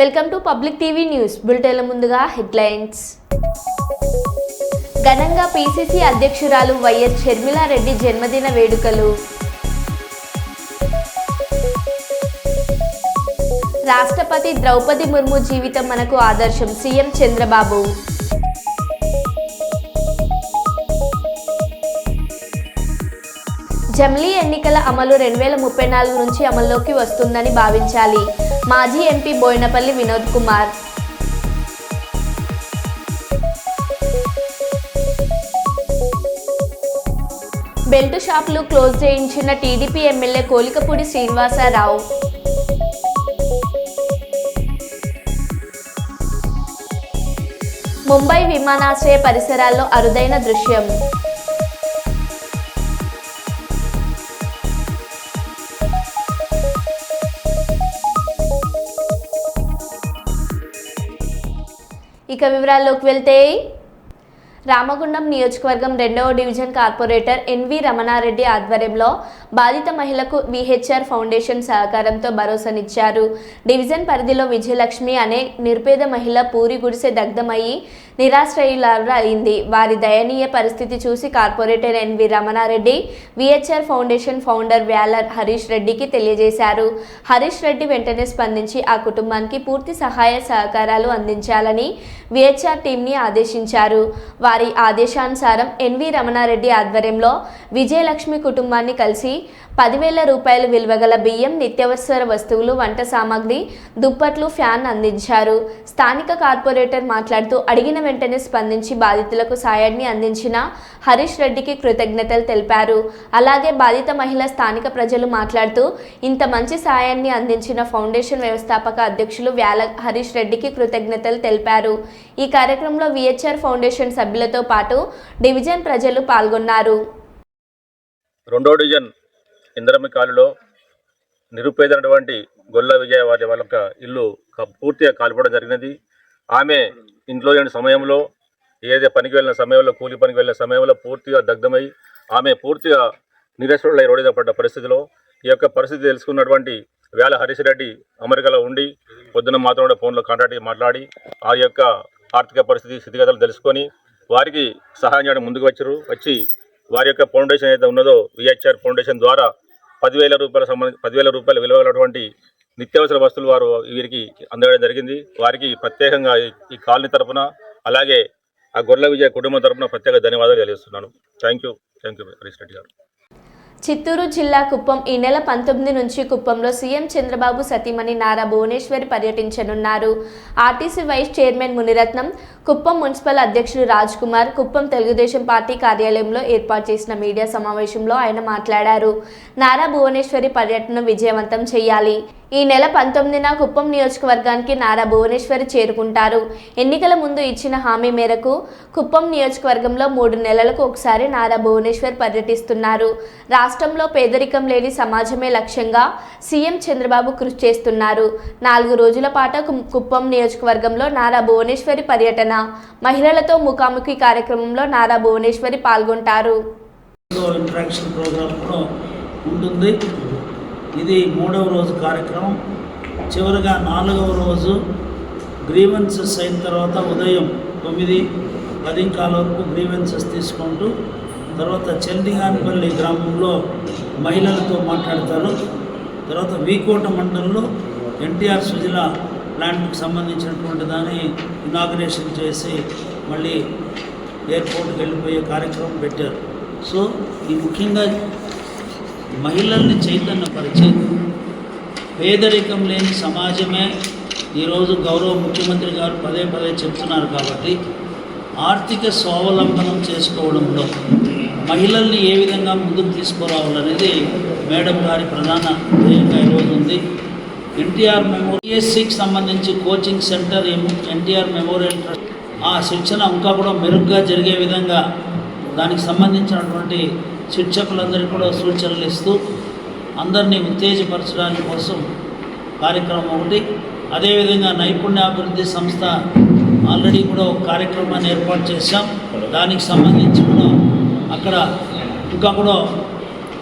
Welcome to public TV news బులెటిన్ల ముందుగా headlines. ఘనంగా పీసీసీ అధ్యక్షురాలు వైఎస్ షర్మిలారెడ్డి జన్మదిన వేడుకలు. రాష్ట్రపతి ద్రౌపది ముర్ము జీవితం మనకు ఆదర్శం సీఎం చంద్రబాబు. జమిలీ ఎన్నికల అమలు 2034 నుంచి అమల్లోకి వస్తుందని భావించాలి. మాజీ ఎంపీ బోయినపల్లి వినోద్ కుమార్. బెల్ట్ షాపులు క్లోజ్ చేయించిన టీడీపీ ఎమ్మెల్యే కోలికపూడి శ్రీనివాసరావు. ముంబై విమానాశ్రయ పరిసరాల్లో అరుదైన దృశ్యం. ఇక వివరాల్లోకి వెళ్తే, రామగుండం నియోజకవర్గం 2వ డివిజన్ కార్పొరేటర్ ఎన్వి రమణారెడ్డి ఆధ్వర్యంలో బాధిత మహిళకు విహెచ్ఆర్ ఫౌండేషన్ సహకారంతో భరోసానిచ్చారు. డివిజన్ పరిధిలో విజయలక్ష్మి అనే నిరుపేద మహిళ పూరి గుడిసె దగ్ధమయ్యి నిరాశ్రయురాలు అయింది. వారి దయనీయ పరిస్థితి చూసి corporator N V Ramana Reddy VHR foundation founder వ్యాలర్ హరీష్ రెడ్డికి తెలియజేశారు. హరీష్ రెడ్డి వెంటనే స్పందించి ఆ కుటుంబానికి పూర్తి సహాయ సహకారాలు అందించాలని విహెచ్ఆర్ టీంని ఆదేశించారు. వారి ఆదేశానుసారం ఎన్వి రమణారెడ్డి ఆధ్వర్యంలో విజయలక్ష్మి కుటుంబాన్ని కలిసి 10,000 రూపాయలు విలువగల బియ్యం, నిత్యావసర వస్తువులు, వంట సామాగ్రి, దుప్పట్లు, ఫ్యాన్ అందించారు. స్థానిక కార్పొరేటర్ మాట్లాడుతూ అడిగిన వెంటనే స్పందించి బాధితులకు సాయాన్ని అందించిన హరీష్ రెడ్డికి కృతజ్ఞతలు తెలిపారు. అలాగే బాధిత మహిళ స్థానిక ప్రజలు మాట్లాడుతూ ఇంత మంచి సాయాన్ని అందించిన ఫౌండేషన్ వ్యవస్థాపక అధ్యక్షులు వ్యాల హరీష్ రెడ్డికి కృతజ్ఞతలు తెలిపారు. ఈ కార్యక్రమంలో విహెచ్ఆర్ ఫౌండేషన్ సభ్యులతో పాటు డివిజన్ ప్రజలు పాల్గొన్నారు. 2వ డివిజన్ ఇంద్రమ్మ కాలులో నిరుపేదైనటువంటి గొల్ల విజయ వారి వాళ్ళ ఇల్లు పూర్తిగా కాలిపోవడం జరిగినది. ఆమె ఇంట్లో లేని సమయంలో, ఏదైతే పనికి వెళ్ళిన సమయంలో, కూలి పనికి వెళ్ళిన సమయంలో పూర్తిగా దగ్ధమై ఆమె పూర్తిగా నిరాశ్రులై రోడ్డు మీద పడ్డ పరిస్థితిలో ఈ యొక్క పరిస్థితి తెలుసుకున్నటువంటి వ్యాల హరీష్ రెడ్డి అమెరికాలో ఉండి పొద్దున మాత్రం కూడా ఫోన్లో కాంటాక్ట్ మాట్లాడి ఆ యొక్క ఆర్థిక పరిస్థితి స్థితిగతులు తెలుసుకొని వారికి సహాయం చేయడం ముందుకు వచ్చి వారి యొక్క ఫౌండేషన్ ఏదైతే ఉన్నదో విహెచ్ఆర్ ఫౌండేషన్ ద్వారా 10,000 రూపాయల విలువైనటువంటి నిత్యావసర వస్తువులు వారు వీరికి అందడం జరిగింది. వారికి ప్రత్యేకంగా ఈ కాలనీ తరఫున, అలాగే ఆ గొర్రెల విజయ కుటుంబం తరఫున ప్రత్యేక ధన్యవాదాలు తెలియజేస్తున్నాను. థ్యాంక్ యూ హరీష్ రెడ్డి గారు. చిత్తూరు జిల్లా కుప్పం ఈ నెల 19 నుంచి కుప్పంలో సీఎం చంద్రబాబు సతీమణి నారా భువనేశ్వరి పర్యటించనున్నారు. RTC vice chairman Muniratnam, Kuppam municipal అధ్యక్షుడు రాజ్ కుమార్ కుప్పం తెలుగుదేశం పార్టీ కార్యాలయంలో ఏర్పాటు చేసిన మీడియా సమావేశంలో ఆయన మాట్లాడారు. నారా భువనేశ్వరి పర్యటన విజయవంతం చేయాలి. ఈ నెల 19న కుప్పం నియోజకవర్గానికి నారా భువనేశ్వరి చేరుకుంటారు. ఎన్నికల ముందు ఇచ్చిన హామీ మేరకు కుప్పం నియోజకవర్గంలో 3 నెలలకు ఒకసారి నారా భువనేశ్వర్ పర్యటిస్తున్నారు. రాష్ట్రంలో పేదరికం లేని సమాజమే లక్ష్యంగా సీఎం చంద్రబాబు కృషి చేస్తున్నారు. 4 రోజుల పాటు కుప్పం నియోజకవర్గంలో నారా భువనేశ్వరి పర్యటన. మహిళలతో ముఖాముఖి కార్యక్రమంలో నారా భువనేశ్వరి పాల్గొంటారు. ఇది 3వ రోజు కార్యక్రమం. చివరిగా 4వ రోజు గ్రీవెన్సెస్ అయిన తర్వాత ఉదయం 9-10 వరకు గ్రీవెన్సెస్ తీసుకుంటూ తర్వాత చందిగానిపల్లి గ్రామంలో మహిళలతో మాట్లాడతారు. తర్వాత వీకోట మండలంలో ఎన్టీఆర్ సుజల ప్లాంట్కి సంబంధించినటువంటి దాన్ని ఇనాగ్రేషన్ చేసి మళ్ళీ ఎయిర్పోర్ట్కి వెళ్ళిపోయే కార్యక్రమం పెట్టారు. సో ఈ ముఖ్యంగా మహిళల్ని చైతన్యపరిచి పేదరికం లేని సమాజమే ఈరోజు గౌరవ ముఖ్యమంత్రి గారు పదే చెప్తున్నారు. కాబట్టి ఆర్థిక స్వావలంబనం చేసుకోవడంలో మహిళల్ని ఏ విధంగా ముందుకు తీసుకురావాలనేది మేడం గారి ప్రధాన ధ్యేయంగా ఈరోజు ఉంది. ఎన్టీఆర్ మెమోరియల్కి సంబంధించి coaching centre, NTR memorial trust ఆ శిక్షణ ఇంకా కూడా మెరుగ్గా జరిగే విధంగా దానికి సంబంధించినటువంటి శిక్షకులందరికీ కూడా సూచనలు ఇస్తూ అందరినీ ఉత్తేజపరచడానికి కోసం కార్యక్రమం ఒకటి. అదేవిధంగా నైపుణ్యాభివృద్ధి సంస్థ ఆల్రెడీ కూడా ఒక కార్యక్రమాన్ని ఏర్పాటు చేశాం. దానికి సంబంధించి కూడా అక్కడ ఇంకా కూడా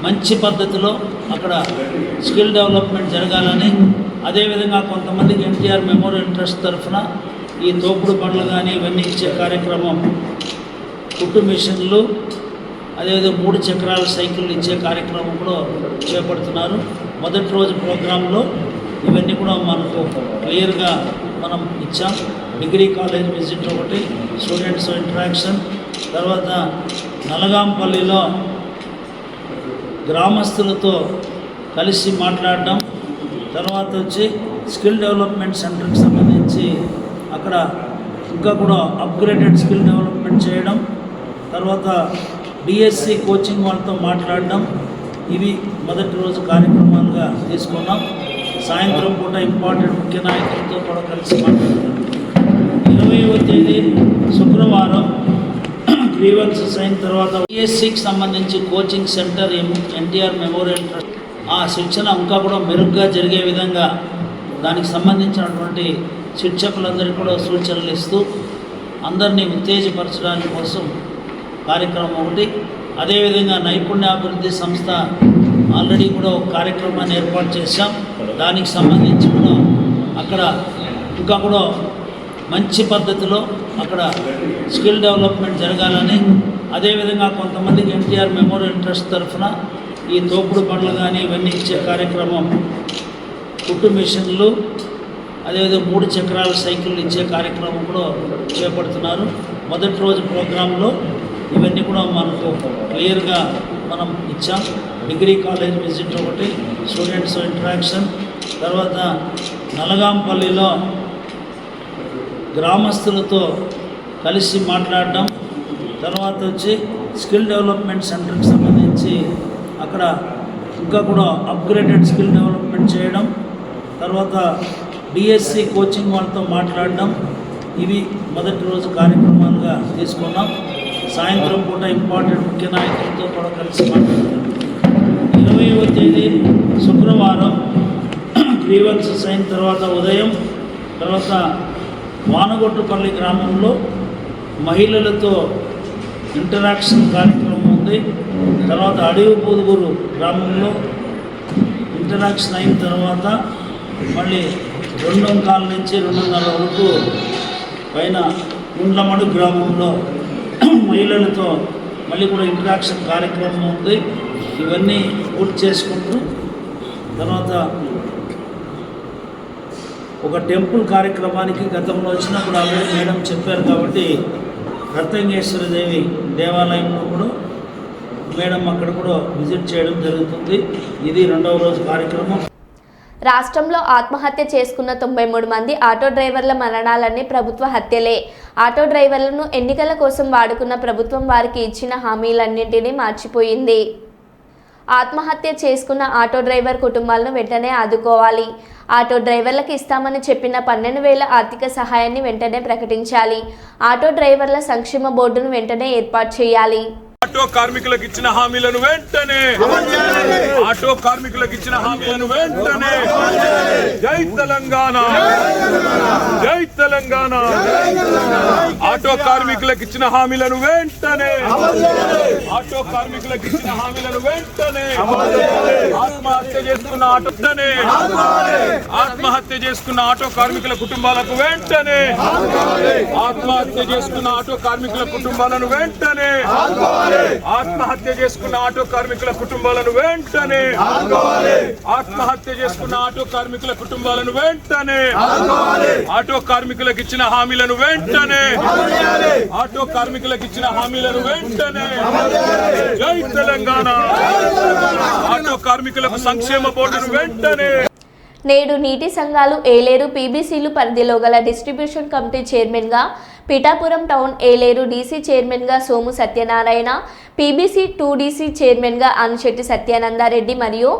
మంచి పద్ధతిలో అక్కడ స్కిల్ డెవలప్మెంట్ జరగాలని, అదేవిధంగా కొంతమందికి ఎన్టీఆర్ మెమోరియల్ ట్రస్ట్ తరఫున ఈ తోపుడు బండ్లు కానీ ఇవన్నీ ఇచ్చే కార్యక్రమం, కుట్టు మిషన్లు, అదేవిధంగా 3 చక్రాల సైకిళ్ళు ఇచ్చే కార్యక్రమం కూడా చేపడుతున్నారు. మొదటి రోజు ప్రోగ్రాంలో ఇవన్నీ కూడా మనకు క్లియర్గా మనం ఇచ్చాం. డిగ్రీ కాలేజ్ విజిట్ ఒకటి, స్టూడెంట్స్ ఇంటరాక్షన్, తర్వాత నలగాంపల్లిలో గ్రామస్తులతో కలిసి మాట్లాడడం, తర్వాత వచ్చి స్కిల్ డెవలప్మెంట్ సెంటర్కి సంబంధించి అక్కడ ఇంకా కూడా అప్గ్రేడెడ్ స్కిల్ డెవలప్మెంట్ చేయడం, తర్వాత డిఎస్సి కోచింగ్ వాళ్ళతో మాట్లాడడం, ఇవి మొదటి రోజు కార్యక్రమాలుగా తీసుకున్నాం. సాయంత్రం పూట ఇంపార్టెంట్ ముఖ్య నాయకులతో కూడా కలిసి మాట్లాడతాం. 20వ తేదీ శుక్రవారం గ్రీవెన్సెస్ అయిన తర్వాత డిఎస్సికి సంబంధించి coaching centre NTR memorial trust ఆ శిక్షణ ఇంకా కూడా మెరుగ్గా జరిగే విధంగా దానికి సంబంధించినటువంటి శిక్షకులందరికీ కూడా సూచనలు ఇస్తూ అందరినీ ఉత్తేజపరచడానికి కోసం కార్యక్రమం ఒకటి. అదేవిధంగా నైపుణ్యాభివృద్ధి సంస్థ ఆల్రెడీ కూడా ఒక కార్యక్రమాన్ని ఏర్పాటు చేశాం. దానికి సంబంధించి కూడా అక్కడ ఇంకా కూడా మంచి పద్ధతిలో అక్కడ స్కిల్ డెవలప్మెంట్ జరగాలని, అదేవిధంగా కొంతమందికి ఎన్టీఆర్ మెమోరియల్ ట్రస్ట్ తరఫున ఈ తోపుడు బండ్లు కానీ ఇవన్నీ ఇచ్చే కార్యక్రమం, కుట్టు మిషన్లు, అదేవిధంగా 3 చక్రాల సైకిళ్ళు ఇచ్చే కార్యక్రమం కూడా చేపడుతున్నారు. మొదటి రోజు ప్రోగ్రాంలో ఇవన్నీ కూడా మనకు క్లియర్గా మనం ఇచ్చాం. డిగ్రీ కాలేజ్ విజిట్ ఒకటి, స్టూడెంట్స్ ఇంటరాక్షన్, తర్వాత నలగాంపల్లిలో గ్రామస్తులతో కలిసి మాట్లాడడం, తర్వాత వచ్చి స్కిల్ డెవలప్మెంట్ సెంటర్కి సంబంధించి అక్కడ ఇంకా కూడా అప్గ్రేడెడ్ స్కిల్ డెవలప్మెంట్ చేయడం, తర్వాత డిఎస్సి కోచింగ్ వాళ్ళతో మాట్లాడడం, ఇవి మొదటి రోజు కార్యక్రమాలుగా తీసుకున్నాం. సాయంత్రం పూట ఇంపార్టెంట్ ముఖ్య నాయకులతో కూడా కలిసి మాట్లాడతాం. 20వ తేదీ శుక్రవారం గ్రీవెన్సెస్ అయిన తర్వాత ఉదయం తర్వాత వానగొట్టుపల్లి గ్రామంలో మహిళలతో ఇంటరాక్షన్ కార్యక్రమం ఉంది. తర్వాత అడవి పొదుగురు గ్రామంలో ఇంటరాక్షన్ అయిన తర్వాత మళ్ళీ 2:15 నుంచి 2:30 వరకు పైన గుండ్లమడు గ్రామంలో మహిళలతో మళ్ళీ కూడా ఇంటరాక్షన్ కార్యక్రమం ఉంది. ఇవన్నీ పూర్తి చేసుకుంటూ తర్వాత ఒక టెంపుల్ కార్యక్రమానికి గతంలో వచ్చినప్పుడు ఆల్రెడీ మేడం చెప్పారు కాబట్టి రత్నంగేశ్వరి దేవి దేవాలయంలో కూడా మేడం అక్కడ కూడా విజిట్ చేయడం జరుగుతుంది. ఇది 2వ రోజు కార్యక్రమం. రాష్ట్రంలో ఆత్మహత్య చేసుకున్న 93 మంది ఆటో డ్రైవర్ల మరణాలన్నీ ప్రభుత్వ హత్యలే. ఆటో డ్రైవర్లను ఎన్నికల కోసం వాడుకున్న ప్రభుత్వం వారికి ఇచ్చిన హామీలన్నింటినీ మార్చిపోయింది. ఆత్మహత్య చేసుకున్న ఆటో డ్రైవర్ కుటుంబాలను వెంటనే ఆదుకోవాలి. ఆటో డ్రైవర్లకు ఇస్తామని చెప్పిన 12,000 ఆర్థిక సహాయాన్ని వెంటనే ప్రకటించాలి. ఆటో డ్రైవర్ల సంక్షేమ బోర్డును వెంటనే ఏర్పాటు చేయాలి. ఆటో కార్మికులకు ఇచ్చిన హామీలను వెంటనే ఆటో కార్మికులకు ఇచ్చిన హామీలను వెంటనే జై తెలంగాణ, జై తెలంగాణ. ఆటో కార్మికులకు ఇచ్చిన హామీలను వెంటనే ఆటో కార్మికులకు ఇచ్చిన హామీలను వెంటనే ఆత్మహత్య చేసుకున్న ఆటోనే ఆత్మహత్య చేసుకున్న ఆటో కార్మికుల కుటుంబాలకు వెంటనే ఆత్మహత్య చేసుకున్న ఆటో కార్మికుల కుటుంబాలను వెంటనే ఆత్మహత్య చేసుకున్న ఆటో కార్మికుల కుటుంబాలను వెంటనే ఆత్మహత్య చేసుకున్న ఆటో కార్మికుల కుటుంబాలను వెంటనే ఆటో కార్మికులకు ఇచ్చిన హామీలను వెంటనే ఆటో కార్మికులకు ఇచ్చిన హామీలను వెంటనే జై తెలంగాణ. ఆటో కార్మికులకు సంక్షేమ బోర్డును వెంటనే. నేడు నీటి సంఘాలు ఏలేరు పీబీసీలు పరిధిలో గల డిస్ట్రిబ్యూషన్ కమిటీ చైర్మన్గా పిఠాపురం టౌన్ ఏలేరు డీసీ చైర్మన్గా సోము సత్యనారాయణ, పీబీసీ 2DC చైర్మన్గా అనుశెట్టి సత్యానందారెడ్డి మరియు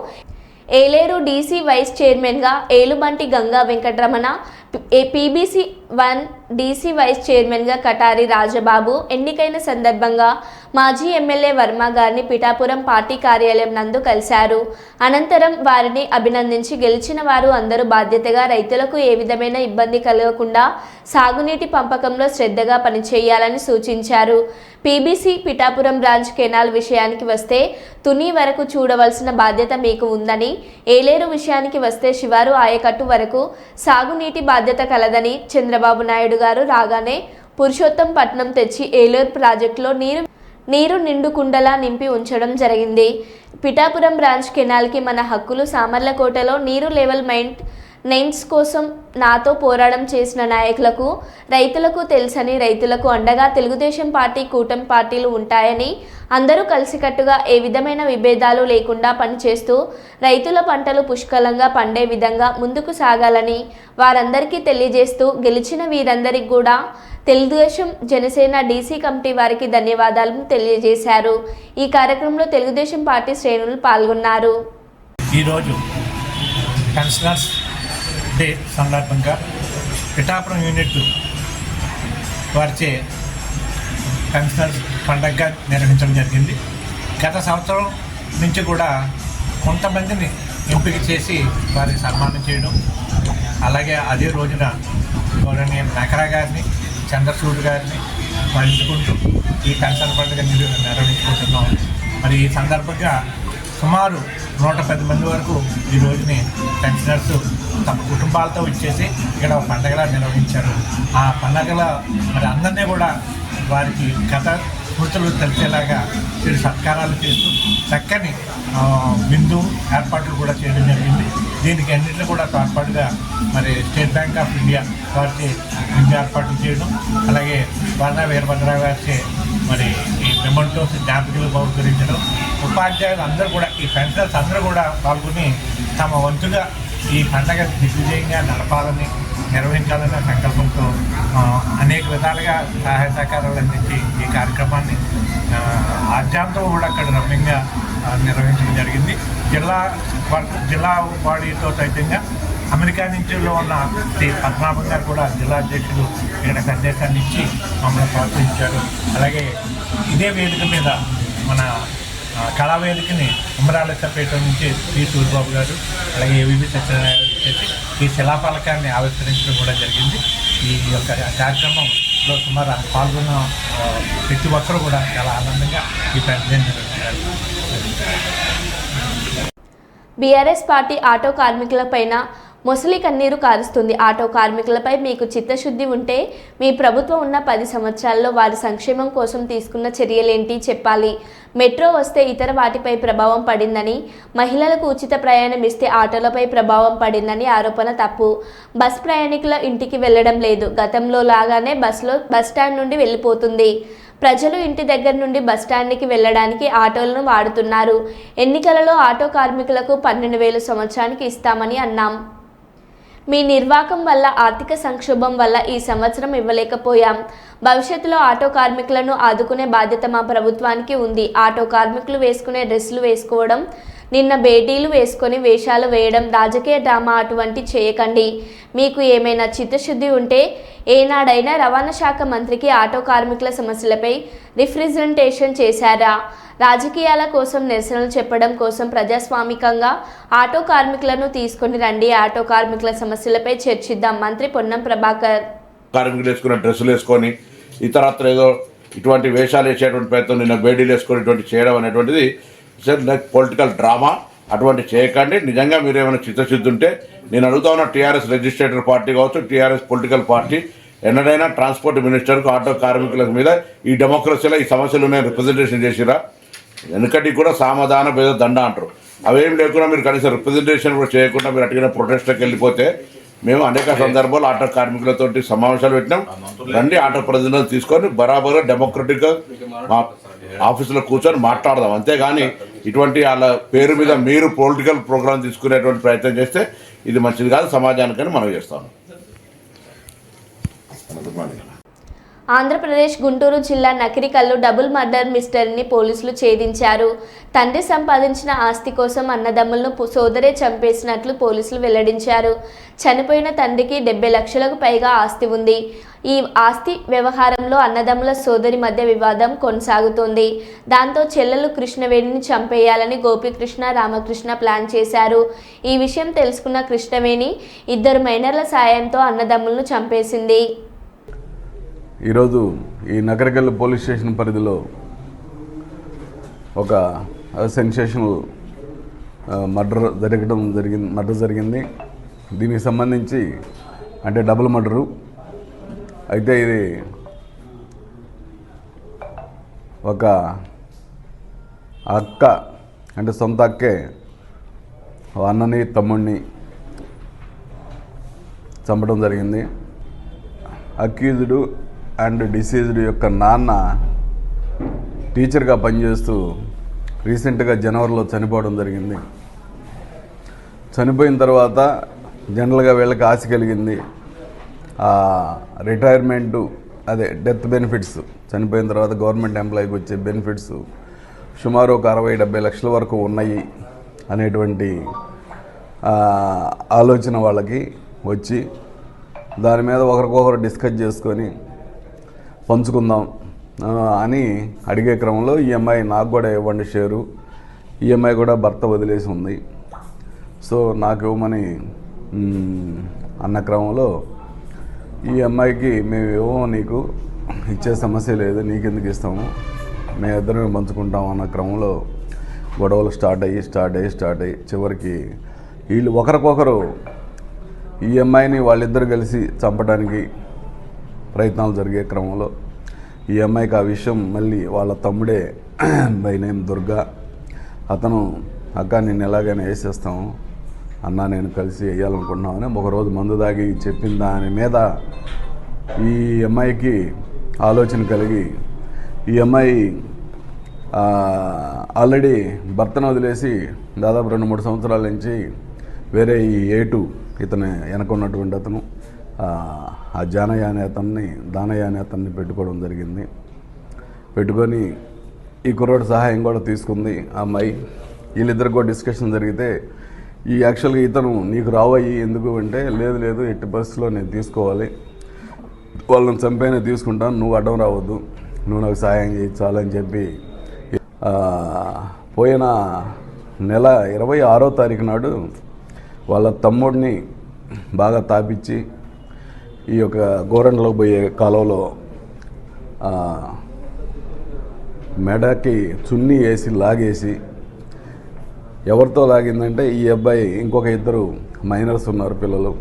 ఏలేరు డీసీ వైస్ చైర్మన్గా Elubanti Ganga Venkataramana, PBC 1 DC vice చైర్మన్గా కటారి రాజబాబు ఎన్నికైన సందర్భంగా మాజీ ఎమ్మెల్యే వర్మ గారిని పిఠాపురం పార్టీ కార్యాలయం నందు కలిశారు. అనంతరం వారిని అభినందించి గెలిచిన వారు అందరూ బాధ్యతగా రైతులకు ఏ విధమైన ఇబ్బంది కలగకుండా సాగునీటి పంపకంలో శ్రద్ధగా పనిచేయాలని సూచించారు. పీబీసీ పిఠాపురం బ్రాంచ్ కెనాల్ విషయానికి వస్తే తుని వరకు చూడవలసిన బాధ్యత మీకు ఉందని, ఏలేరు విషయానికి వస్తే శివారు ఆయకట్టు వరకు సాగునీటి బాధ్యత కలదని, చంద్రబాబు నాయుడు గారు రాగానే పురుషోత్తంపట్నం తెచ్చి ఏలేరు ప్రాజెక్టులో నీరు నిండు కుండలా నింపి ఉంచడం జరిగింది. పిఠాపురం బ్రాంచ్ కెనాల్కి మన హక్కులు సామర్లకోటలో నీరు లెవెల్ మెయింటెనెన్స్ కోసం నాతో పోరాటం చేసిన నాయకులకు రైతులకు తెలుసని, రైతులకు అండగా తెలుగుదేశం పార్టీ కూటమి పార్టీలు ఉంటాయని, అందరూ కలిసికట్టుగా ఏ విధమైన విభేదాలు లేకుండా పనిచేస్తూ రైతుల పంటలు పుష్కలంగా పండే విధంగా ముందుకు సాగాలని వారందరికీ తెలియజేస్తూ గెలిచిన వీరందరికీ కూడా తెలుగుదేశం జనసేన డీసీ కమిటీ వారికి ధన్యవాదాలు తెలియజేశారు. ఈ కార్యక్రమంలో తెలుగుదేశం పార్టీ శ్రేణులు పాల్గొన్నారు. ఈరోజు పెన్షనర్స్ డే సందర్భంగా పిఠాపురం యూనిట్ వారిచే పెన్షనర్స్ పండగగా నిర్వహించడం జరిగింది. గత సంవత్సరం నుంచి కూడా కొంతమందిని ఎంపిక చేసి వారికి సన్మానం చేయడం, అలాగే అదే రోజున గౌరవనీయ నకరా గారిని, చంద్రచూడ్ గారిని స్మరించుకుంటూ ఈ పెన్షన్ పండుగ నిర్వహించుకుంటున్నాం. మరి ఈ సందర్భంగా సుమారు 110 మంది వరకు ఈ రోజుని పెన్షనర్స్ తమ కుటుంబాలతో వచ్చేసి ఇక్కడ పండగలా నిర్వహించారు. ఆ పండగల మరి అందరినీ కూడా వారికి గత స్మృతులు తెలిసేలాగా వీరు సత్కారాలు చేస్తూ చక్కని విందు ఏర్పాట్లు కూడా చేయడం జరిగింది. దీనికి అన్నింటినీ కూడా తోడ్పాటుగా మరి స్టేట్ బ్యాంక్ ఆఫ్ ఇండియా వారికి విందు ఏర్పాట్లు చేయడం, అలాగే వర్ణ వీరభద్రరావు గారిచే మరి ఈ మెమెంటోస్ జ్ఞాపికలు బహుకరించడం, ఉపాధ్యాయులు అందరూ కూడా ఈ పెన్షనర్స్ అందరూ కూడా పాల్గొని తమ వంతుగా ఈ పండగ దిగ్విజయంగా నడపాలని, నిర్వహించాలనే సంకల్పంతో అనేక విధాలుగా సహాయ సహకారాలు అందించి ఈ కార్యక్రమాన్ని ఆద్యాంతం కూడా అక్కడ రమ్యంగా నిర్వహించడం జరిగింది. జిల్లా బాడీతో సైతంగా అమెరికా నుంచి ఉన్న శ్రీ పద్మనాభం గారు కూడా జిల్లా అధ్యక్షులు ఇక్కడ సందేశాన్ని ఇచ్చి మమ్మల్ని ప్రోత్సహించారు. అలాగే ఇదే వేదిక మీద మన కళావేదికని ఉమ్మరాలపేట నుంచి శ్రీ సూర్యబాబు గారు, అలాగే ఏవిబి సత్యనారాయణ చేసి ఈ శిలాఫలకాన్ని ఆవిష్కరించడం కూడా జరిగింది. ఈ యొక్క కార్యక్రమంలో సుమారు పాల్గొన్న ప్రతి ఒక్కరు కూడా చాలా ఆనందంగా ఈ పండుగను నిర్వహించారు. బీఆర్ఎస్ పార్టీ ఆటో కార్మికులపైన మొసలి కన్నీరు కారుస్తుంది. ఆటో కార్మికులపై మీకు చిత్తశుద్ధి ఉంటే మీ ప్రభుత్వం ఉన్న 10 సంవత్సరాల్లో వారి సంక్షేమం కోసం తీసుకున్న చర్యలేంటి చెప్పాలి. మెట్రో వస్తే ఇతర వాటిపై ప్రభావం పడిందని, మహిళలకు ఉచిత ప్రయాణం ఇస్తే ఆటోలపై ప్రభావం పడిందని ఆరోపణ తప్పు. బస్ ప్రయాణికుల ఇంటికి వెళ్ళడం లేదు. గతంలో లాగానే బస్ స్టాండ్ నుండి వెళ్ళిపోతుంది. ప్రజలు ఇంటి దగ్గర నుండి బస్టాండ్కి వెళ్ళడానికి ఆటోలను వాడుతున్నారు. ఎన్నికలలో ఆటో కార్మికులకు 12,000 సంవత్సరానికి ఇస్తామని అన్నాం. మీ నిర్వాకం వల్ల, ఆర్థిక సంక్షోభం వల్ల ఈ సంవత్సరం ఇవ్వలేకపోయాం. భవిష్యత్తులో ఆటో కార్మికులను ఆదుకునే బాధ్యత మా ప్రభుత్వానికి ఉంది. ఆటో కార్మికులు వేసుకునే డ్రెస్సులు వేసుకోవడం, నిన్న బేటీలు వేసుకొని వేషాలు వేయడం, రాజకీయ డ్రామా అటువంటి చేయకండి. మీకు ఏమైనా చిత్తశుద్ధి ఉంటే ఏనాడైనా రవాణా శాఖ మంత్రికి ఆటో కార్మికుల సమస్యలపై రిప్రజెంటేషన్ చేశారా? రాజకీయాల కోసం, నిరసనలు చెప్పడం కోసం ప్రజాస్వామికంగా ఆటో కార్మికులను తీసుకొని రండి. ఆటో కార్మికుల సమస్యలపై చర్చిద్దాం. మంత్రి పొన్నం ప్రభాకర్. కార్మికులు వేసుకున్న డ్రెస్సులు వేసుకొని ఇతరత్ర ఏదో ఇటువంటి వేషాలు వేసేటువంటి ప్రయత్నం, నిన్న బేడీలు వేసుకొని ఇటువంటి చేయడం అనేటువంటిది లైక్ పొలిటికల్ డ్రామా. అటువంటి చేయకండి. నిజంగా మీరు ఏమైనా చిత్తశుద్ధి ఉంటే నేను అడుగుతా ఉన్న టీఆర్ఎస్ రిజిస్ట్రేటర్ పార్టీ కావచ్చు, టీఆర్ఎస్ పొలిటికల్ పార్టీ ఎన్నడైనా ట్రాన్స్పోర్ట్ మినిస్టర్కు ఆటో కార్మికుల మీద ఈ డెమోక్రసీలో ఈ సమస్యలు నేను రిప్రజెంటేషన్ చేసిరా? వెనుకటి కూడా సామధాన భేద దండ అంటారు. అవేం లేకుండా మీరు కనీసం రిప్రజెంటేషన్ కూడా చేయకుండా మీరు అటుగా ప్రొటెస్ట్కి వెళ్ళిపోతే మేము అనేక సందర్భాలు ఆటో కార్మికులతో సమావేశాలు పెట్టినాం. రండి, ఆటో ప్రతినిధులు తీసుకొని బరాబర్గా డెమోక్రటిక్గా మా ఆఫీసులో కూర్చొని మాట్లాడదాం. అంతేగాని ఇటువంటి వాళ్ళ పేరు మీద మీరు పొలిటికల్ ప్రోగ్రామ్ తీసుకునేటువంటి ప్రయత్నం చేస్తే ఇది మంచిది కాదు సమాజానికని మనం చేస్తాము. ఆంధ్రప్రదేశ్ గుంటూరు జిల్లా నకిరికల్లు డబుల్ మర్డర్ మిస్టరీని పోలీసులు ఛేదించారు. తండ్రి సంపాదించిన ఆస్తి కోసం అన్నదమ్ములను సోదరే చంపేసినట్లు పోలీసులు వెల్లడించారు. చనిపోయిన తండ్రికి 70 లక్షలకు పైగా ఆస్తి ఉంది. ఈ ఆస్తి వ్యవహారంలో అన్నదమ్ముల సోదరి మధ్య వివాదం కొనసాగుతోంది. దాంతో చెల్లెలు కృష్ణవేణిని చంపేయాలని గోపీకృష్ణ రామకృష్ణ ప్లాన్ చేశారు. ఈ విషయం తెలుసుకున్న కృష్ణవేణి 2 మైనర్ల సాయంతో అన్నదమ్ములను చంపేసింది. ఈరోజు ఈ నకరికల్లు పోలీస్ స్టేషన్ పరిధిలో ఒక సెన్సేషనల్ మర్డర్ జరిగింది. దీనికి సంబంధించి అంటే డబుల్ మర్డరు. అయితే ఇది ఒక అక్క అంటే సొంత అక్కే అన్నని తమ్ముడిని చంపడం జరిగింది. అక్యూజ్డ్ అండ్ డిసీజ్డ్ యొక్క నాన్న టీచర్గా పనిచేస్తూ రీసెంట్గా జనవరిలో చనిపోవడం జరిగింది. చనిపోయిన తర్వాత జనరల్గా వీళ్ళకి ఆశ కలిగింది రిటైర్మెంటు అదే డెత్ బెనిఫిట్స్, చనిపోయిన తర్వాత గవర్నమెంట్ ఎంప్లాయీకి వచ్చే బెనిఫిట్స్ సుమారు ఒక 60-70 లక్షల వరకు ఉన్నాయి అనేటువంటి ఆలోచన వాళ్ళకి వచ్చి దాని మీద ఒకరికొకరు డిస్కస్ చేసుకొని పంచుకుందాం అని అడిగే క్రమంలో ఈ అమ్మాయి నాకు కూడా ఇవ్వండి షేరు, ఈ అమ్మాయి కూడా భర్త వదిలేసి ఉంది, సో నాకు ఇవ్వమని అన్న క్రమంలో ఈ అమ్మాయికి మేము ఇవ్వము, నీకు ఇచ్చే సమస్య లేదు, నీకెందుకు ఇస్తాము, మేమిద్దరమే పంచుకుంటాం అన్న క్రమంలో గొడవలు స్టార్ట్ అయ్యి చివరికి వీళ్ళు ఒకరికొకరు ఈ అమ్మాయిని వాళ్ళిద్దరు కలిసి చంపడానికి ప్రయత్నాలు జరిగే క్రమంలో ఈ అమ్మాయికి ఆ విషయం మళ్ళీ వాళ్ళ తమ్ముడే బై నేమ్ దుర్గా, అతను అక్క నిన్ను ఎలాగైనా వేసేస్తాము అన్న, నేను కలిసి వేయాలనుకుంటున్నామని ఒకరోజు మందు దాగి చెప్పిన దాని మీద ఈ అమ్మాయికి ఆలోచన కలిగి ఈ అమ్మాయి ఆల్రెడీ భర్తను వదిలేసి దాదాపు 2-3 సంవత్సరాల నుంచి వేరే ఈ ఏటు ఇతను వెనకున్నటువంటి అతను ఆ దానయ్య అనే అతన్ని పెట్టుకోవడం జరిగింది. పెట్టుకొని ఈ కుర్రోడు సహాయం కూడా తీసుకుంది ఆ అమ్మాయి. వీళ్ళిద్దరికి కూడా డిస్కషన్ జరిగితే ఈ యాక్చువల్గా ఇతను నీకు రావయ్యి ఎందుకు అంటే లేదు ఎట్టి పరిస్థితిలో నేను తీసుకోవాలి, వాళ్ళని చంపైనా తీసుకుంటాను, నువ్వు అడ్డం రావద్దు, నువ్వు నాకు సహాయం చేయి చాలని చెప్పి పోయిన నెల 26వ తారీఖు నాడు వాళ్ళ తమ్ముడిని బాగా తాపించి ఈ యొక్క గోరంట్లోకి పోయే కాలువలో మెడకి చున్నీ వేసి లాగేసి, ఎవరితో లాగిందంటే ఈ అబ్బాయి ఇంకొక 2 మైనర్స్ ఉన్నారు పిల్లలు,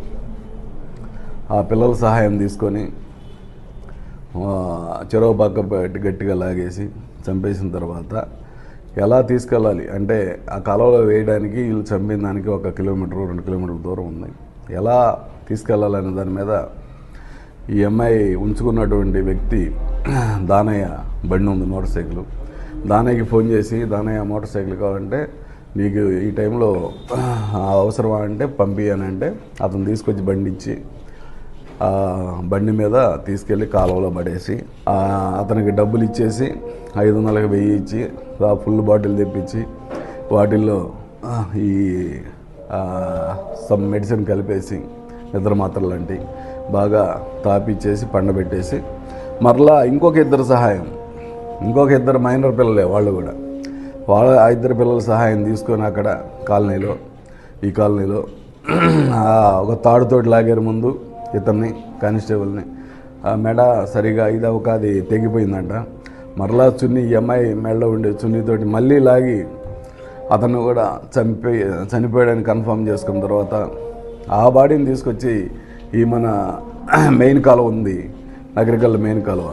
ఆ పిల్లల సహాయం తీసుకొని చెరువు పక్క గట్టిగా లాగేసి చంపేసిన తర్వాత ఎలా తీసుకెళ్ళాలి అంటే ఆ కాలువలో వేయడానికి వీళ్ళు చంపిన దానికి 1 కిలోమీటర్ 2 కిలోమీటర్ల దూరం ఉంది, ఎలా తీసుకెళ్ళాలనే దాని మీద ఈ అమ్మాయి ఉంచుకున్నటువంటి వ్యక్తి దానయ్య బండి ఉంది మోటార్ సైకిల్, దానయ్యకి ఫోన్ చేసి దానయ్య మోటార్ సైకిల్ కావాలంటే నీకు ఈ టైంలో అవసరమా అంటే పంపియానంటే అతను తీసుకొచ్చి బండి ఇచ్చి బండి మీద తీసుకెళ్ళి కాలువలో పడేసి అతనికి డబ్బులు ఇచ్చేసి 500కి 1000 ఇచ్చి ఫుల్ బాటిల్ తెప్పించి వాటిల్లో ఈ సమ్ మెడిసిన్ కలిపేసి నిద్ర మాత్రలు లాంటి బాగా తాపిచ్చేసి పండబెట్టేసి మరలా ఇంకొక 2 సహాయం, ఇంకొక 2 మైనర్ పిల్లలే వాళ్ళు కూడా, వాళ్ళ ఆ 2 పిల్లల సహాయం తీసుకొని అక్కడ ఈ కాలనీలో ఒక తాడుతోటి లాగారు ముందు ఇతన్ని కానిస్టేబుల్ని, మెడ సరిగా అది తెగిపోయిందంట, మరలా చున్నీ ఈ అమ్మాయి మెడలో ఉండే చున్నీతోటి మళ్ళీ లాగి అతను కూడా చనిపోయాడని కన్ఫర్మ్ చేసుకున్న తర్వాత ఆ బాడీని తీసుకొచ్చి ఈ మన మెయిన్ కాలువ ఉంది నగరికల్లు మెయిన్ కాలువ,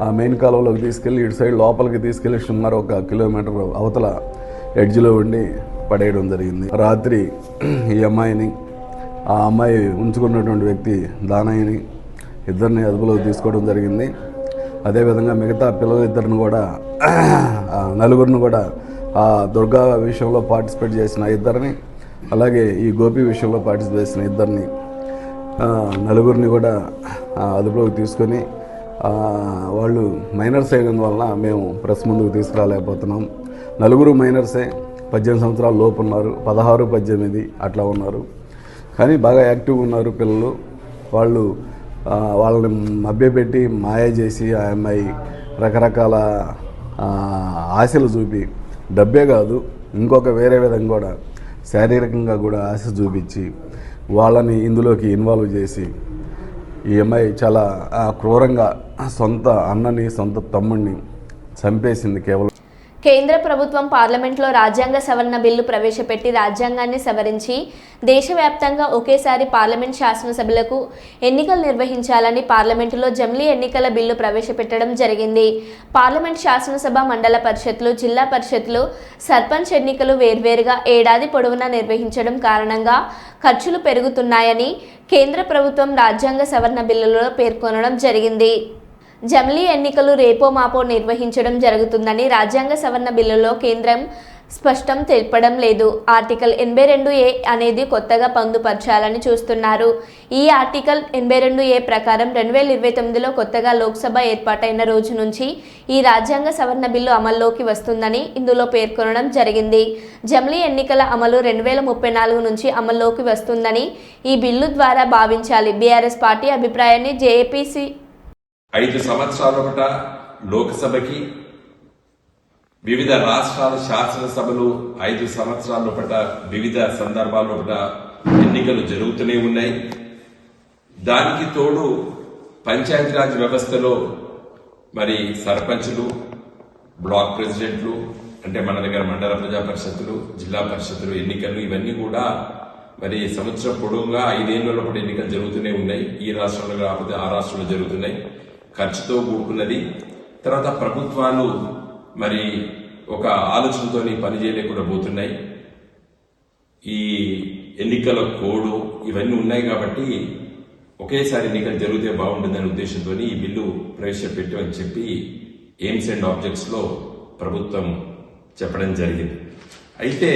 ఆ మెయిన్ కాలువలోకి తీసుకెళ్ళి ఇటు సైడ్ లోపలికి తీసుకెళ్ళి సుమారు 1 కిలోమీటర్ అవతల ఎడ్జ్లో ఉండి పడేయడం జరిగింది. రాత్రి ఈ అమ్మాయిని ఆ అమ్మాయి ఉంచుకున్నటువంటి వ్యక్తి దానయ్యని 2 అదుపులోకి తీసుకోవడం జరిగింది. అదేవిధంగా మిగతా పిల్లలిద్దరిని కూడా 4 కూడా ఆ దుర్గా విషయంలో పార్టిసిపేట్ చేసిన 2 అలాగే ఈ గోపి విషయంలో పార్టిసిపేట్ చేసిన 2 4 కూడా అదుపులోకి తీసుకొని వాళ్ళు మైనర్స్ అయినందువలన మేము ప్రెస్ ముందుకు తీసుకురాలేకపోతున్నాం. 4 మైనర్సే 18 సంవత్సరాల లోపు ఉన్నారు, 16, 18 అట్లా ఉన్నారు. కానీ బాగా యాక్టివ్గా ఉన్నారు పిల్లలు. వాళ్ళు వాళ్ళని మభ్యపెట్టి మాయ చేసి ఆ అమ్మాయి రకరకాల ఆశలు చూపి, డబ్బే కాదు ఇంకొక వేరే విధంగా కూడా శారీరకంగా కూడా ఆశ చూపించి వాళ్ళని ఇందులోకి ఇన్వాల్వ్ చేసి ఈ అమ్మాయి చాలా క్రూరంగా సొంత అన్నని సొంత తమ్ముడిని చంపేసింది. కేవలం కేంద్ర ప్రభుత్వం పార్లమెంట్లో రాజ్యాంగ సవరణ బిల్లు ప్రవేశపెట్టి రాజ్యాంగాన్ని సవరించి దేశవ్యాప్తంగా ఒకేసారి పార్లమెంట్ శాసనసభలకు ఎన్నికలు నిర్వహించాలని పార్లమెంటులో జమిలీ ఎన్నికల బిల్లు ప్రవేశపెట్టడం జరిగింది. పార్లమెంట్ శాసనసభ, మండల పరిషత్లు, జిల్లా పరిషత్లు, సర్పంచ్ ఎన్నికలు వేర్వేరుగా ఏడాది పొడవునా నిర్వహించడం కారణంగా ఖర్చులు పెరుగుతున్నాయని కేంద్ర ప్రభుత్వం రాజ్యాంగ సవరణ బిల్లులో పేర్కొనడం జరిగింది. జమిలీ ఎన్నికలు రేపో మాపో నిర్వహించడం జరుగుతుందని రాజ్యాంగ సవరణ బిల్లులో కేంద్రం స్పష్టం తెలపడం లేదు. ఆర్టికల్ 82A అనేది కొత్తగా పొందుపరచాలని చూస్తున్నారు. ఈ ఆర్టికల్ 82A ప్రకారం 2029లో కొత్తగా లోక్సభ ఏర్పాటైన రోజు నుంచి ఈ రాజ్యాంగ సవరణ బిల్లు అమల్లోకి వస్తుందని ఇందులో పేర్కొనడం జరిగింది. జమిలీ ఎన్నికల అమలు 2034 నుంచి అమల్లోకి వస్తుందని ఈ బిల్లు ద్వారా భావించాలి. బీఆర్ఎస్ పార్టీ అభిప్రాయాన్ని జేఏపీసీ 5 సంవత్సరాల ఒకట లోక్సభకి, వివిధ రాష్ట్రాల శాసనసభలు 5 సంవత్సరాల ఒకట వివిధ సందర్భాల్లో ఒకట ఎన్నికలు జరుగుతూనే ఉన్నాయి. దానికి తోడు పంచాయతీరాజ్ వ్యవస్థలో మరి సర్పంచులు, బ్లాక్ ప్రెసిడెంట్లు, అంటే మన దగ్గర మండల ప్రజా పరిషత్తులు, జిల్లా పరిషత్తులు ఎన్నికలు ఇవన్నీ కూడా మరి సంవత్సరం పొడవుగా 5 ఏళ్లలో ఒకటి ఎన్నికలు జరుగుతూనే ఉన్నాయి. ఈ రాష్ట్రంలో కాకపోతే ఆ రాష్ట్రంలో జరుగుతున్నాయి. ఖర్చుతో కూడుకున్నది. తర్వాత ప్రభుత్వాలు మరి ఒక ఆలోచనతో పని చేయలేకుండా పోతున్నాయి. ఈ ఎన్నికల కోడ్ ఇవన్నీ ఉన్నాయి కాబట్టి ఒకేసారి ఎన్నికలు జరిగితే బాగుంటుందనే ఉద్దేశంతో ఈ బిల్లు ప్రవేశపెట్టామని చెప్పి ఎయిమ్స్ అండ్ ఆబ్జెక్ట్స్ లో ప్రభుత్వం చెప్పడం జరిగింది. అయితే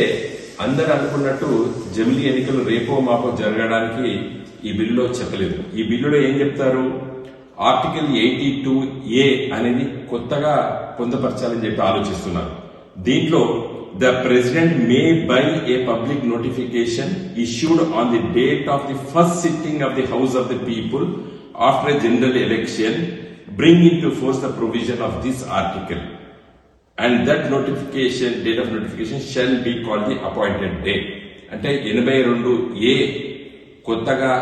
అందరు అనుకున్నట్టు జమిలీ ఎన్నికలు రేపో మాపో జరగడానికి ఈ బిల్లులో చెప్పలేదు. ఈ బిల్లులో ఏం చెప్తారు, ఆర్టికల్ 82A అనేది కొత్తగా పొందుపరచాలని చెప్పి ఆలోచిస్తున్నారు. దీంట్లో the president May by A public notification issued on the date of the first sitting of the house of the people after a general election bring in to force the provision of this article and that notification date of notification shall be called the appointed day. అంటే 82A కొత్తగా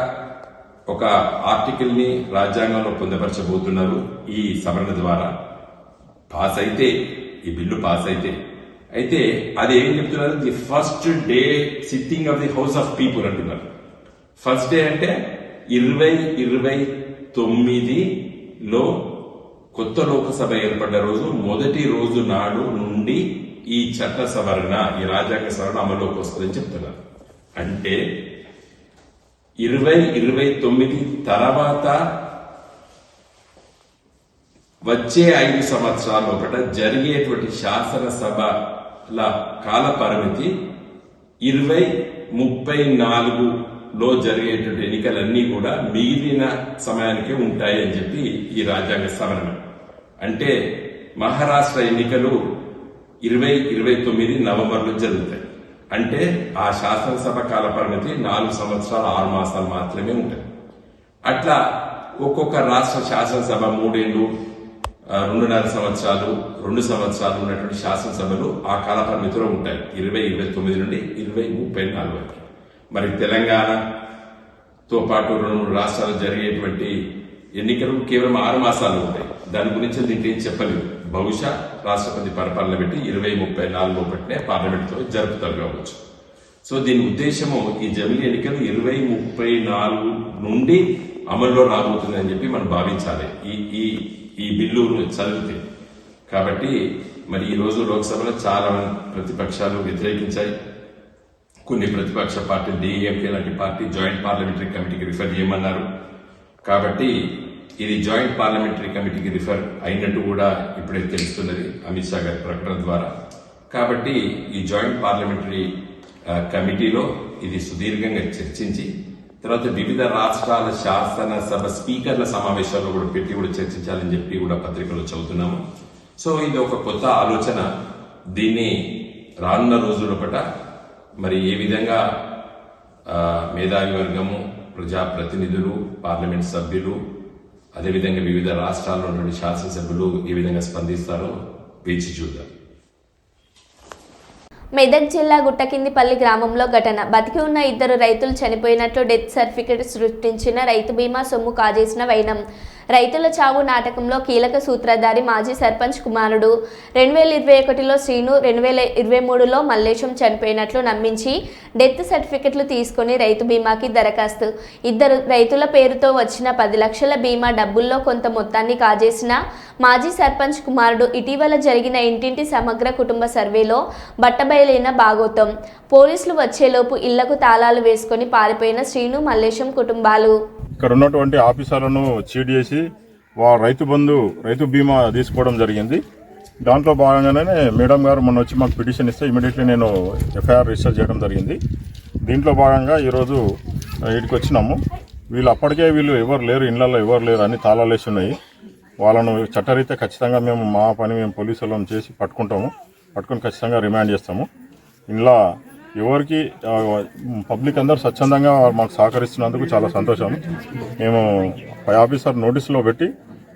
ఒక article ని రాజ్యాంగంలో పొందపరచబోతున్నారు. ఈ సవరణ ద్వారా pass అయితే, ఈ బిల్లు పాస్ అయితే అది ఏం చెప్తున్నారు, the first day sitting of the house of people అంటున్నారు. ఫస్ట్ డే అంటే 2029లో కొత్త లోకసభ ఏర్పడ్డ రోజు, మొదటి రోజు నాడు నుండి ఈ చట్ట సవరణ, ఈ రాజ్యాంగ సవరణ అమల్లోకి వస్తుందని చెప్తున్నారు. అంటే 2029 తర్వాత వచ్చే 5 సంవత్సరాల ఒకట జరిగేటువంటి శాసనసభల కాల పరిమితి 2034లో జరిగేటువంటి ఎన్నికలన్నీ కూడా మిగిలిన సమయానికే ఉంటాయి అని చెప్పి ఈ రాజ్యాంగ సవరణ. అంటే మహారాష్ట్ర ఎన్నికలు 2029 నవంబర్లో జరుగుతాయి. అంటే ఆ శాసనసభ కాల పరిమితి 4 సంవత్సరాలు 6 మాసాలు మాత్రమే ఉంటాయి. అట్లా ఒక్కొక్క రాష్ట్ర శాసనసభ 3 ఏళ్లు, 2.5 సంవత్సరాలు, 2 సంవత్సరాలు ఉన్నటువంటి శాసనసభలు ఆ కాల పరిమితిలో ఉంటాయి. 2029 నుండి 2034 వరకు. మరి తెలంగాణతో పాటు 2-3 రాష్ట్రాలు జరిగేటువంటి ఎన్నికలు కేవలం 6 మాసాలు ఉంటాయి. దాని గురించి దీంట్లో ఏం చెప్పలేదు. బహుశా రాష్ట్రపతి పరిపాలన పెట్టి 2034 ఒకటినే పార్లమెంట్తో జరుపుతారు కావచ్చు. సో దీని ఉద్దేశము ఈ జమిలీ ఎన్నికలు 2034 నుండి అమల్లో రాబోతుందని చెప్పి మనం భావించాలి ఈ బిల్లును చదివితే. కాబట్టి మరి ఈ రోజు లోక్సభలో చాలా ప్రతిపక్షాలు వ్యతిరేకించాయి. కొన్ని ప్రతిపక్ష పార్టీ డిఎంకే లాంటి పార్టీ జాయింట్ పార్లమెంటరీ కమిటీకి రిఫర్ చేయమన్నారు. కాబట్టి ఇది జాయింట్ పార్లమెంటరీ కమిటీకి రిఫర్ అయినట్టు కూడా ఇప్పుడే తెలుస్తున్నది అమిత్ షా గారి ప్రకటన ద్వారా. కాబట్టి ఈ జాయింట్ పార్లమెంటరీ కమిటీలో ఇది సుదీర్ఘంగా చర్చించి తర్వాత వివిధ రాష్ట్రాల శాసనసభ స్పీకర్ల సమావేశాల్లో కూడా పెట్టి కూడా చర్చించాలని చెప్పి కూడా పత్రికలో చదువుతున్నాము. సో ఇది ఒక కొత్త ఆలోచన. దీన్ని రానున్న రోజుల పట మరి ఏ విధంగా మేధావి వర్గము, ప్రజాప్రతినిధులు, పార్లమెంట్ సభ్యులు, అదేవిధంగా వివిధ రాష్ట్రాల్లో ఉన్నటువంటి శాసనసభ్యులు ఏ విధంగా స్పందిస్తారో వేచి చూద్దాం. మెదక్ జిల్లా గుట్టకిందిపల్లి గ్రామంలో ఘటన. బతికి ఉన్న 2 రైతులు చనిపోయినట్లు డెత్ సర్టిఫికెట్ సృష్టించిన రైతు బీమా సొమ్ము కాజేసిన వైనం. రైతుల చావు నాటకంలో కీలక సూత్రధారి మాజీ సర్పంచ్ కుమారుడు. 2021లో శ్రీను, 2023లో మల్లేశం చనిపోయినట్లు నమ్మించి డెత్ సర్టిఫికెట్లు తీసుకుని రైతు బీమాకి దరఖాస్తు. 2 రైతుల పేరుతో వచ్చిన 10 లక్షల బీమా డబ్బుల్లో కొంత మొత్తాన్ని కాజేసిన మాజీ సర్పంచ్ కుమారుడు. ఇటీవల జరిగిన ఇంటింటి సమగ్ర కుటుంబ సర్వేలో బట్టబయలైన భాగోతం. పోలీసులు వచ్చేలోపు ఇళ్లకు తాళాలు వేసుకొని పారిపోయిన శ్రీను, మల్లేశం కుటుంబాలు. ఇక్కడ ఉన్నటువంటి ఆఫీసర్లను చీట్ చేసి రైతు బీమా తీసుకోవడం జరిగింది. దాంట్లో భాగంగానే మేడం గారు మొన్న వచ్చి మాకు పిటిషన్ ఇస్తే ఇమీడియట్లీ నేను ఎఫ్ఐఆర్ రిజిస్టర్ చేయడం జరిగింది. దీంట్లో భాగంగా ఈరోజు ఇక్కడికి వచ్చినాము. వీళ్ళు ఎవరు లేరు, ఇళ్లలో ఎవరు లేరు, అన్ని తాళాలు వేసి ఉన్నాయి. వాళ్ళను చట్టరీత్యా ఖచ్చితంగా మేము పోలీసులను చేసి పట్టుకొని ఖచ్చితంగా రిమాండ్ చేస్తాము. ఇలా ఎవరికి పబ్లిక్ అందరూ స్వచ్ఛందంగా మాకు సహకరిస్తున్నందుకు చాలా సంతోషం. మేము పై ఆఫీసర్ నోటీసులో పెట్టి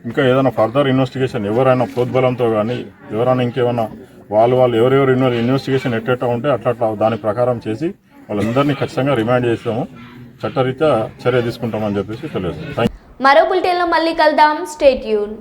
ఇంకా ఏదైనా ఫర్దర్ ఇన్వెస్టిగేషన్ ఎవరైనా ప్రోద్బలంతో కానీ ఎవరైనా ఇంకేమైనా వాళ్ళు ఎవరెవరు ఇన్వెస్టిగేషన్ ఎట్లా ఉంటే అట్లా దాని ప్రకారం చేసి వాళ్ళందరినీ ఖచ్చితంగా రిమాండ్ చేస్తాము. చట్టరీత్యా చర్య తీసుకుంటామని చెప్పేసి తెలియజేస్తాం. మరో బులెటిన్లో మళ్ళీ కలుద్దాం. Stay tune.